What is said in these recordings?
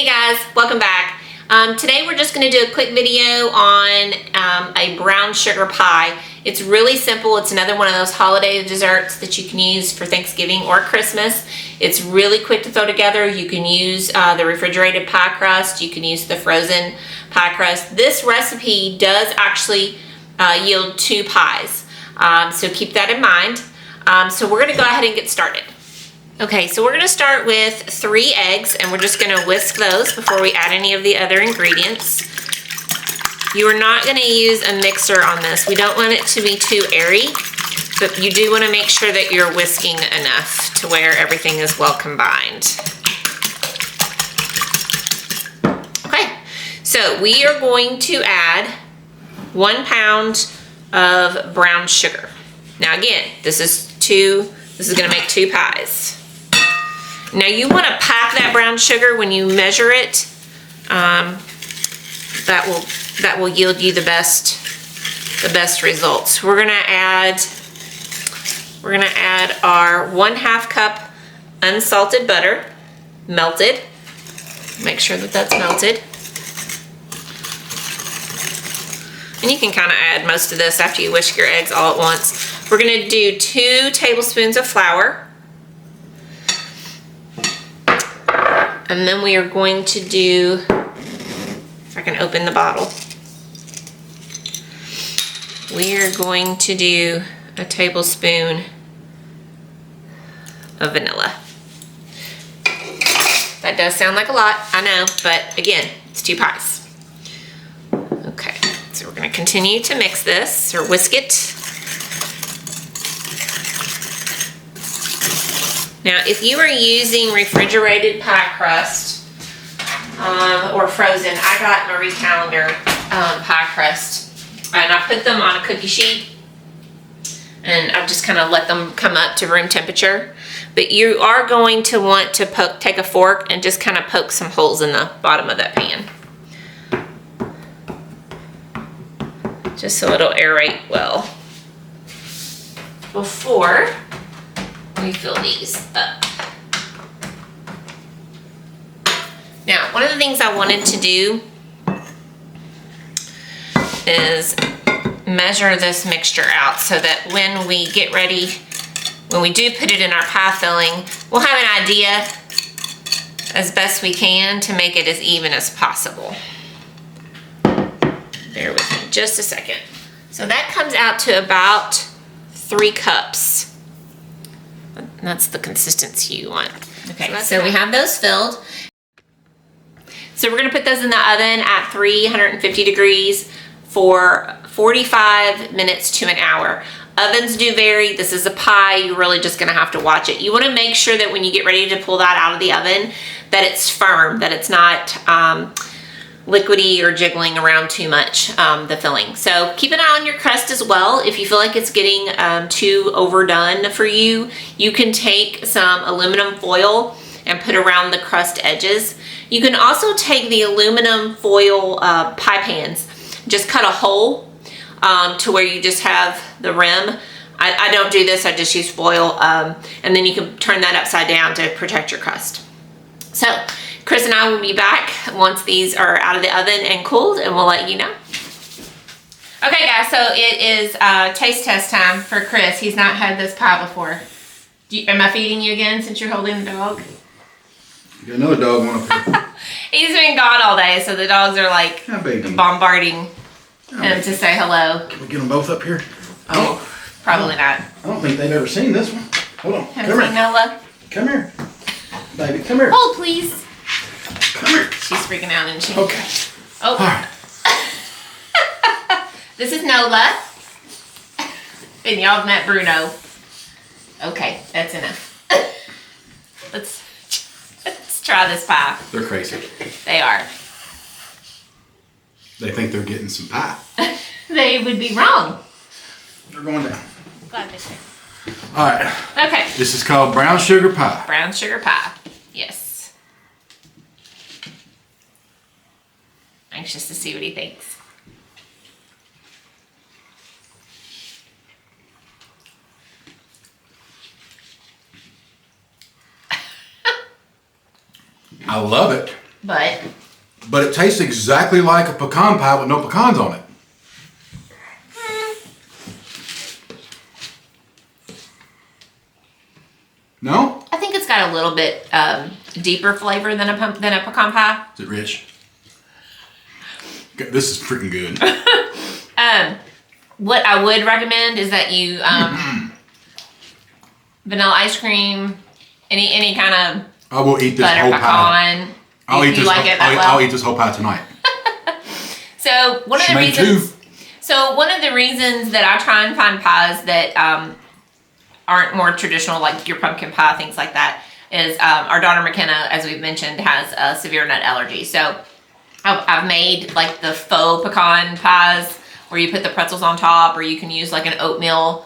Hey guys, welcome back. Today we're just going to do a quick video on a brown sugar pie. It's really simple. It's another one of those holiday desserts that you can use for Thanksgiving or Christmas. It's really quick to throw together. You can use the refrigerated pie crust. You can use the frozen pie crust. This recipe does actually yield 2 pies, so keep that in mind. So we're going to go ahead and get started. Okay, so we're going to start with 3 eggs, and we're just going to whisk those before we add any of the other ingredients. You are not going to use a mixer on this. We don't want it to be too airy, but you do want to make sure that you're whisking enough to where everything is well combined. Okay, so we are going to add 1 pound of brown sugar. Now again, this is going to make 2 pies. Now you want to pack that brown sugar when you measure it. That will yield you the best results. We're gonna add our 1/2 cup unsalted butter, melted. Make sure that that's melted. And you can kind of add most of this after you whisk your eggs all at once. We're gonna do 2 tablespoons of flour. And then we are going to do, if I can open the bottle, we are going to do a tablespoon of vanilla. That does sound like a lot, I know, but again, it's 2 pies. Okay, so we're going to continue to mix this, or whisk it. Now, if you are using refrigerated pie crust or frozen, I got Marie Callender pie crust, and I put them on a cookie sheet, and I just kind of let them come up to room temperature. But you are going to want to take a fork and just kind of poke some holes in the bottom of that pan, just so it'll aerate well before we fill these up. Now, one of the things I wanted to do is measure this mixture out so that when we get ready, when we do put it in our pie filling, we'll have an idea as best we can to make it as even as possible. Bear with me just a second. So that comes out to about 3 cups. That's the consistency you want. Okay, so we have those filled. So we're gonna put those in the oven at 350 degrees for 45 minutes to an hour. Ovens do vary. This is a pie. You're really just gonna have to watch it. You wanna make sure that when you get ready to pull that out of the oven, that it's firm, that it's not liquidy or jiggling around too much, the filling. So keep an eye on your crust as well. If you feel like it's getting too overdone for you, you can take some aluminum foil and put around the crust edges. You can also take the aluminum foil pie pans, just cut a hole to where you just have the rim. I don't do this, I just use foil, and then you can turn that upside down to protect your crust. So Chris and I will be back once these are out of the oven and cooled, and we'll let you know. Okay guys, so it is taste test time for Chris. He's not had this pie before. Am I feeding you again since you're holding the dog? You got another dog one up here. He's been gone all day, so the dogs are like bombarding him to say hello. Can we get them both up here? Oh, probably not. I don't think they've ever seen this one. Hold on. Haven't seen Nola? Come here. Baby, come here. Hold, please. Come here. She's freaking out, isn't she? Okay. Oh. All right. This is Nola. And y'all met Bruno. Okay, that's enough. Let's try this pie. They're crazy. They are. They think they're getting some pie. They would be wrong. They're going down. Glad they say. All right. Okay. This is called brown sugar pie. Brown sugar pie. Yes. Anxious to see what he thinks. I love it. But it tastes exactly like a pecan pie with no pecans on it. No? I think it's got a little bit deeper flavor than a pecan pie. Is it rich? This is freaking good. What I would recommend is that you vanilla ice cream, any kind of I will eat this butter whole pecan. pie. I'll eat this whole pie tonight. So one of the reasons that I try and find pies that aren't more traditional, like your pumpkin pie, things like that, is our daughter McKenna, as we've mentioned, has a severe nut allergy. So I've made like the faux pecan pies where you put the pretzels on top, or you can use like an oatmeal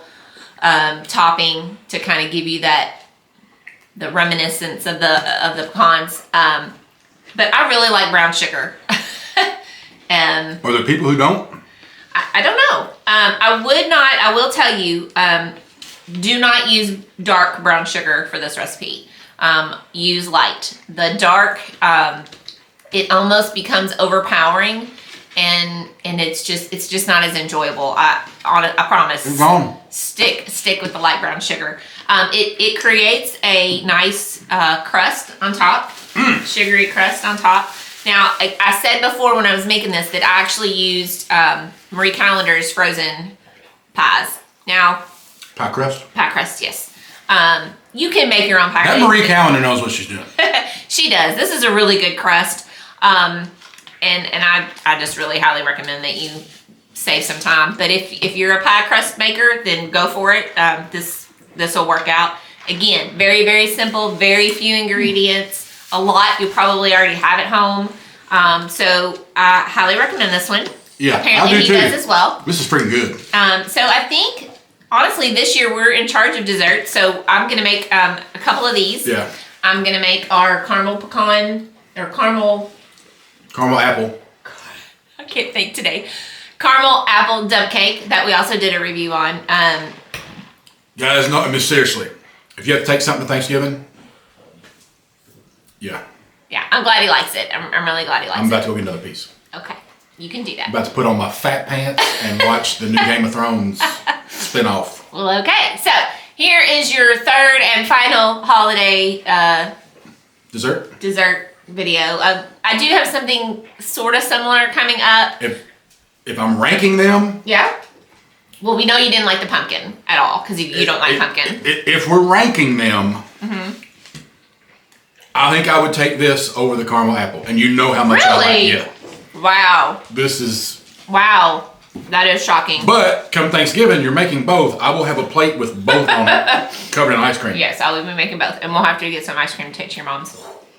topping to kind of give you the reminiscence of the pecans. But I really like brown sugar. Are there people who don't? I don't know. I will tell you, do not use dark brown sugar for this recipe. Use light. The dark, it almost becomes overpowering, and it's just not as enjoyable. I promise. It's gone. Stick with the light brown sugar. It creates a nice crust on top, sugary crust on top. Now, I said before when I was making this that I actually used Marie Callender's frozen pies. Now, pie crust? Pie crust, yes. You can make your own pie crust. That Marie Callender knows what she's doing. She does. This is a really good crust. And I just really highly recommend that you save some time. But if you're a pie crust maker, then go for it. This will work out. Again, very, very simple, very few ingredients. A lot you'll probably already have at home. So I highly recommend this one. Yeah, apparently I do he too. does as well. This is pretty good. So I think, honestly, this year we're in charge of dessert. So I'm gonna make a couple of these. Yeah. I'm gonna make our caramel pecan or caramel apple. I can't think today. Caramel apple dump cake that we also did a review on. Guys, no, I mean, seriously, if you have to take something to Thanksgiving, yeah. Yeah, I'm glad he likes it. I'm really glad he likes it. I'm about to go get another piece. Okay, you can do that. I'm about to put on my fat pants and watch the new Game of Thrones spinoff. Well, okay, so here is your third and final holiday Dessert video. I do have something sort of similar coming up. If I'm ranking them, yeah. Well, we know you didn't like the pumpkin at all because you don't like pumpkin. If we're ranking them, I think I would take this over the caramel apple, and you know how much I like it. Yeah. Wow. This is wow. That is shocking. But come Thanksgiving, you're making both. I will have a plate with both on it, covered in ice cream. Yes, I will be making both, and we'll have to get some ice cream to take to your mom's.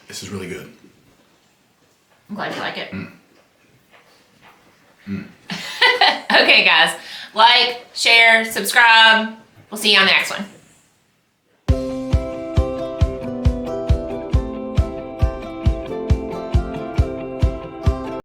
This is really good. I'm glad you like it. Okay, guys. Like, share, subscribe. We'll see you on the next one.